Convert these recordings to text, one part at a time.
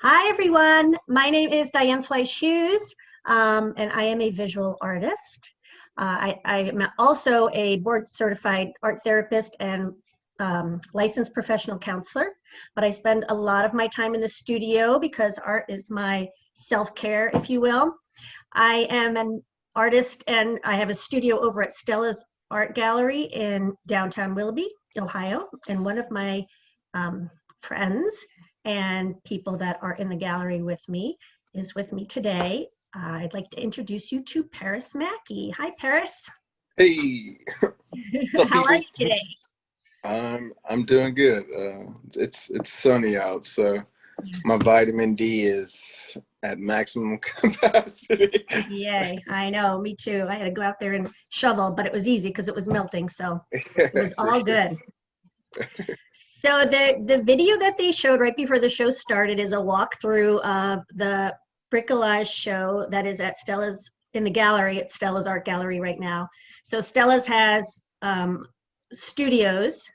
Hi, everyone. My name is Diane Fleisch-Hughes, and I am a visual artist. I am also a board-certified art therapist and licensed professional counselor, but I spend a lot of my time in the studio because art is my self-care, if you will. I am an artist, and I have a studio over at Stella's Art Gallery in downtown Willoughby, Ohio, and one of my friends and people that are in the gallery with me is with me today. I'd like to introduce you to Perris Mackey. Hi, Perris. Hey, what's up, How are people? you today? I'm doing good. It's sunny out, so my vitamin D is at maximum capacity. Yay, I know, me too. I had to go out there and shovel, but it was easy because it was melting, so it was For all sure. good. So the video that they showed right before the show started is a walkthrough of the Bricolage show that is at Stella's in the gallery at Stella's Art Gallery right now. So Stella's has studios,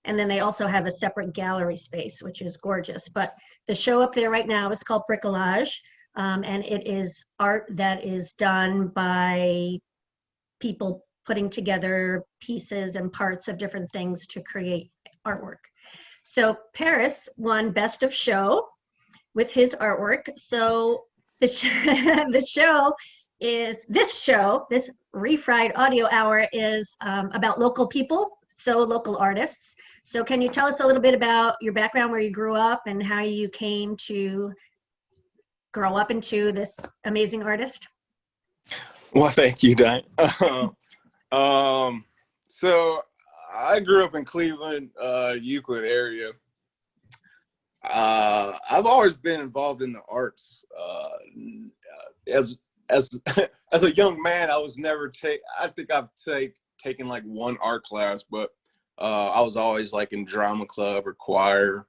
and then they also have a separate gallery space, which is gorgeous. But the show up there right now is called Bricolage, and it is art that is done by people putting together pieces and parts of different things to create artwork. So Perris won Best of Show with his artwork. So the, the show is, this Refried audio hour is about local people, so local artists. So can you tell us a little bit about your background, where you grew up, and how you came to grow up into this amazing artist? Well, thank you, Diane. So I grew up in Cleveland, Euclid area. I've always been involved in the arts. As as a young man, I was never I think I've taken like one art class, but I was always like in drama club or choir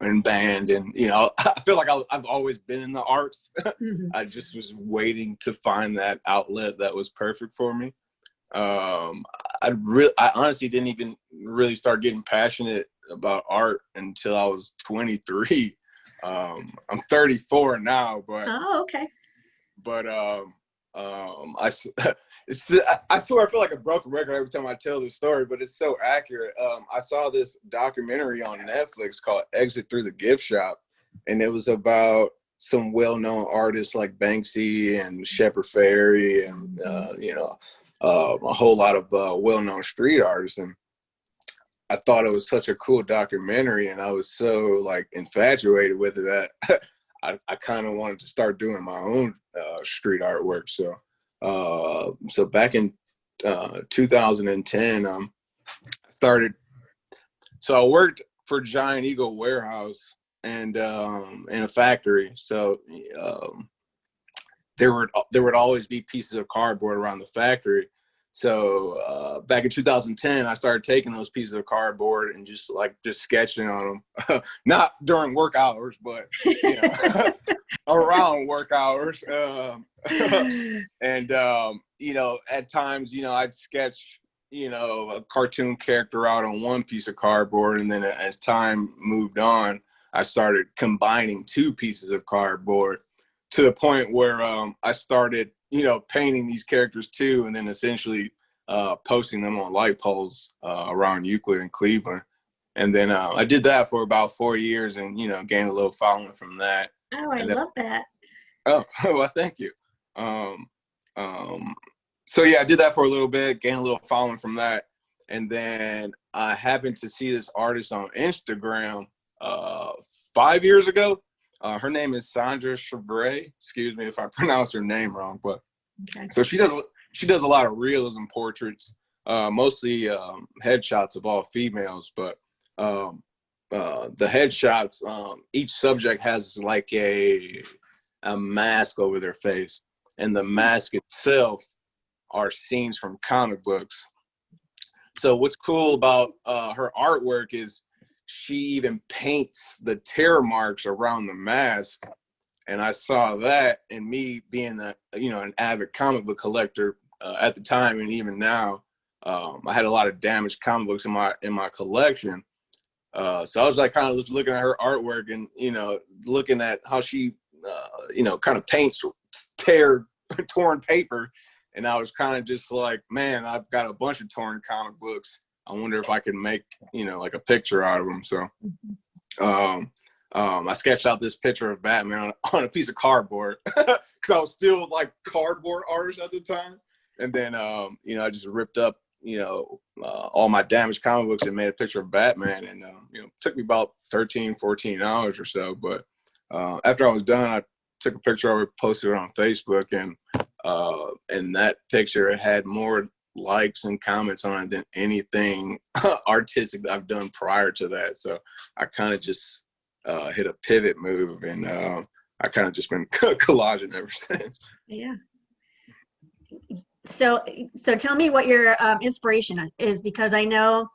and band, and I feel like I've always been in the arts. Mhm. I just was waiting to find that outlet that was perfect for me. I honestly didn't even really start getting passionate about art until I was 23. I'm 34 now, Oh, okay. but I swear I feel like a broken record every time I tell this story, but it's so accurate. I saw this documentary on Netflix called Exit Through the Gift Shop, and it was about some well-known artists like Banksy and Shepard Fairey and a whole lot of well-known street artists. And I thought it was such a cool documentary, and I was so like infatuated with it that I kind of wanted to start doing my own street artwork. So back in 2010, started. So I worked for Giant Eagle Warehouse and in a factory. So there would always be pieces of cardboard around the factory. So back in 2010, I started taking those pieces of cardboard and just sketching on them, not during work hours, but around work hours. And at times, I'd sketch, a cartoon character out on one piece of cardboard, and then as time moved on, I started combining two pieces of cardboard to the point where I started painting these characters too, and then essentially posting them on light poles around Euclid and Cleveland. And then I did that for about 4 years, and gained a little following from that. Oh, I And then, love that. oh, well, thank you. So yeah, I did that for a little bit, gained a little following from that, and then I happened to see this artist on Instagram 5 years ago. Her name is Sandra Chevray. Excuse me if I pronounce her name wrong, but Okay. so she does a lot of realism portraits, mostly headshots of all females. But the headshots, each subject has like a mask over their face, and the mask itself are scenes from comic books. So what's cool about her artwork is she even paints the tear marks around the mask. And I saw that, and me being an avid comic book collector at the time, and even now, I had a lot of damaged comic books in my collection. So I was like kind of just looking at her artwork and, looking at how she, kind of paints torn paper. And I was kind of just like, man, I've got a bunch of torn comic books. I wonder if I can make, like a picture out of them. So I sketched out this picture of Batman on a piece of cardboard because I was still like cardboard artist at the time. And then, I just ripped up, all my damaged comic books and made a picture of Batman. And, it took me about 13, 14 hours or so. But after I was done, I took a picture of it, posted it on Facebook. And that picture had more likes and comments on it than anything artistic that I've done prior to that. So I kind of just hit a pivot move, and I kind of just been collaging ever since. Yeah. So tell me what your inspiration is, because I know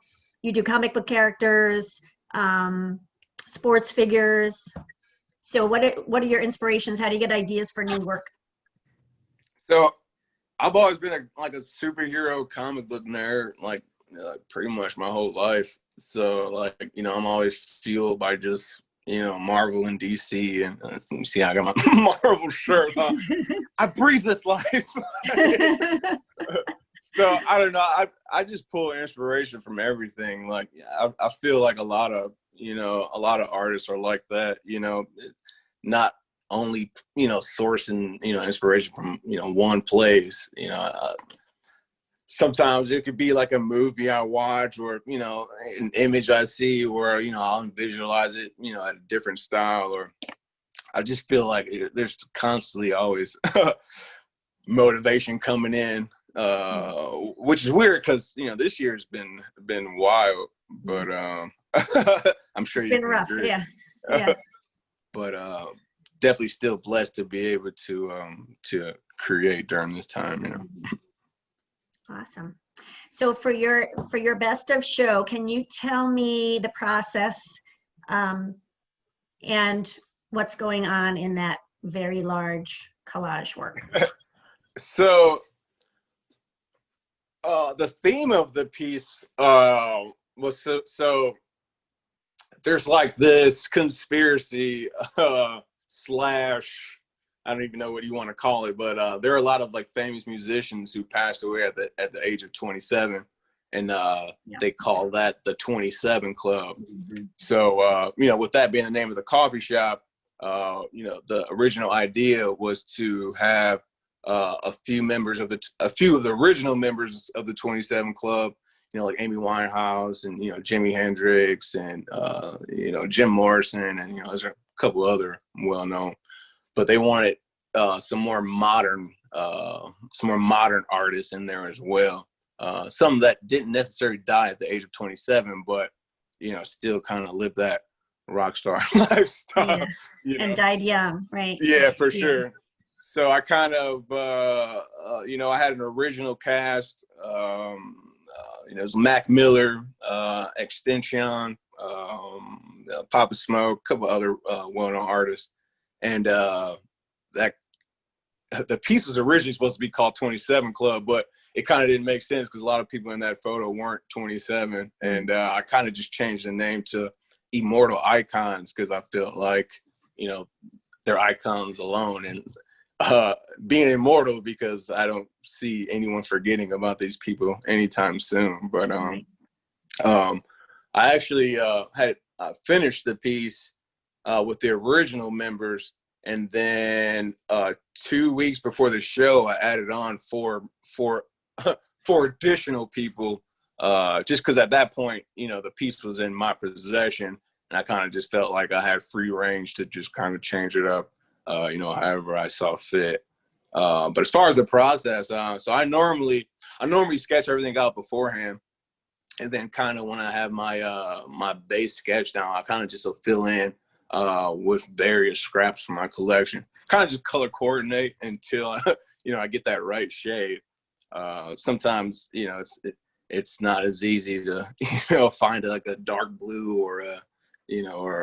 you do comic book characters, sports figures. So what are your inspirations? How do you get ideas for new work? So I've always been a superhero comic book nerd, pretty much my whole life. So I'm always fueled by just Marvel and DC, and you see I got my Marvel shirt on. I breathe this life. So I don't know. I just pull inspiration from everything. I feel like a lot of artists are like that. Not only sourcing inspiration from one place. Sometimes it could be like a movie I watch, or an image I see, or I'll visualize it at a different style, or I just feel like there's constantly always motivation coming in, which is weird because this year's been wild, but I'm sure it's been rough. Agree. Yeah. But definitely still blessed to be able to create during this time. Awesome. So for your best of show, can you tell me the process and what's going on in that very large collage work? So the theme of the piece was so there's this conspiracy slash, I don't even know what you want to call it, but there are a lot of famous musicians who passed away at the age of 27, and they call that the 27 Club. Mm-hmm. So with that being the name of the coffee shop, the original idea was to have a few of the original members of the 27 Club, like Amy Winehouse and Jimi Hendrix and Jim Morrison, and there's a couple other well-known. But they wanted some more modern artists in there as well. Some that didn't necessarily die at the age of 27, but still kind of live that rock star lifestyle. And died young, right? Yeah, for sure. So I kind of, I had an original cast. It was Mac Miller, Extension, Papa Smoke, a couple other well-known artists. And that the piece was originally supposed to be called 27 Club, but it kind of didn't make sense because a lot of people in that photo weren't 27. And I kind of just changed the name to Immortal Icons because I felt like, they're icons alone, and being immortal because I don't see anyone forgetting about these people anytime soon. But I actually had finished the piece with the original members, and then 2 weeks before the show, I added on four additional people, just because at that point, the piece was in my possession, and I kind of just felt like I had free range to just kind of change it up, however I saw fit. But as far as the process, so I normally sketch everything out beforehand, and then kind of when I have my base sketch down, I kind of just fill in with various scraps from my collection. Kind of just color coordinate until I get that right shade. Sometimes it's not as easy to find a dark blue or a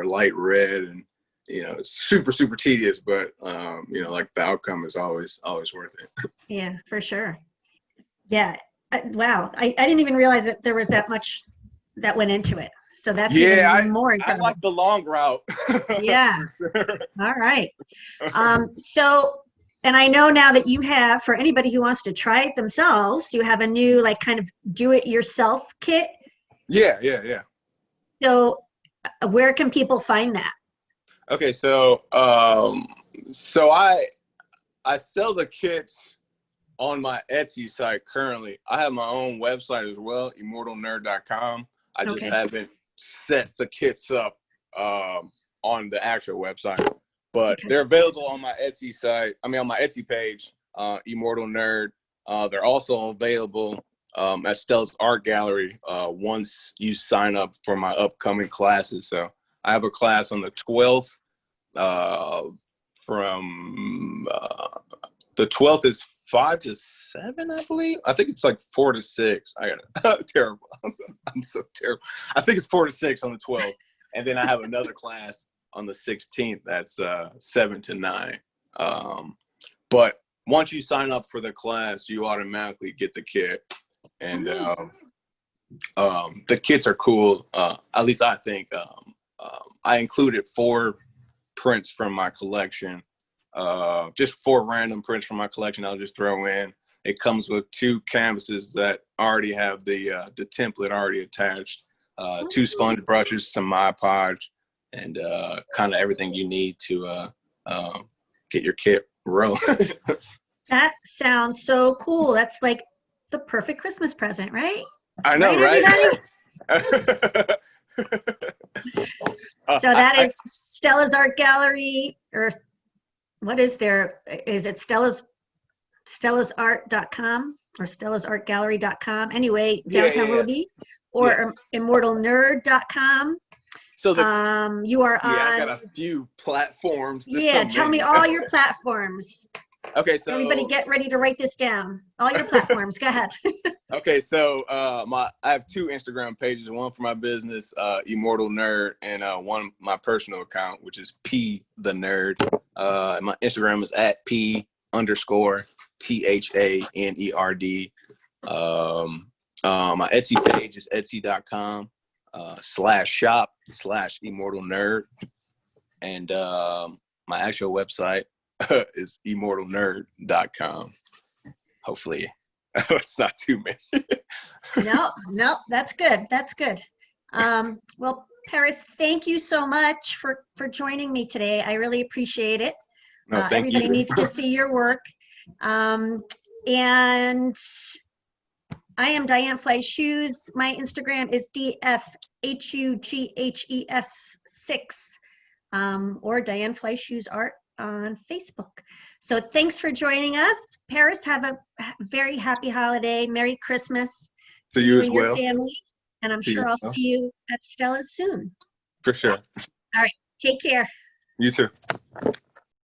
light red, and it's super tedious, but the outcome is always worth it. Yeah, for sure. Yeah. Wow. I didn't even realize that there was that much that went into it. So that's Yeah, even more I incredible. like the long route. Yeah. For sure. All right. So, and I know now that you have, for anybody who wants to try it themselves, you have a new like kind of do-it-yourself kit. Yeah, yeah, yeah. So where can people find that? Okay, so so I sell the kits on my Etsy site currently. I have my own website as well, immortalnerd.com. I just Okay. haven't set the kits up on the actual website, but Okay. they're available on my Etsy site. I mean, on my Etsy page, Immortal Nerd. They're also available at Stella's Art Gallery once you sign up for my upcoming classes. So I have a class on the 12th from the 12th is 5 to 7, I believe. I think it's like 4 to 6. I got terrible. I'm so terrible. I think it's 4 to 6 on the 12th. And then I have another class on the 16th. That's 7 to 9. But once you sign up for the class, you automatically get the kit. And the kits are cool. At least I think. I included 4 prints from my collection. Just 4 random prints from my collection I'll just throw in. It comes with 2 canvases that already have the template already attached, 2 sponge brushes, some Mod Podge, and kind of everything you need to get your kit rolling. That sounds so cool. That's like the perfect Christmas present, right? I know, right? So that is Stella's Art Gallery, or what is there? Is it stellasart.com or stellasartgallery.com? Anyway, downtown Willoughby, or immortalnerd.com. So you are on. I got a few platforms. Tell me all your platforms. Okay, so everybody get ready to write this down. All your platforms. Go ahead. Okay, so I have 2 Instagram pages, one for my business, Immortal Nerd, and one my personal account, which is P the Nerd. My Instagram is at P_THANERD. My Etsy page is etsy.com/shop/Immortal Nerd, and my actual website is immortalnerd.com. Hopefully it's not too many. No, that's good. That's good. Well, Perris, thank you so much for joining me today. I really appreciate it. No, thank everybody you. needs to see your work. And I am Diane Fleisch-Hughes. My Instagram is DFHUGHES6, or Diane Fleisch-Hughes Art on Facebook. So thanks for joining us. Perris, have a very happy holiday. Merry Christmas to you and your family. And I'm sure I'll see you at Stella's soon. For sure. All right. Take care. You too.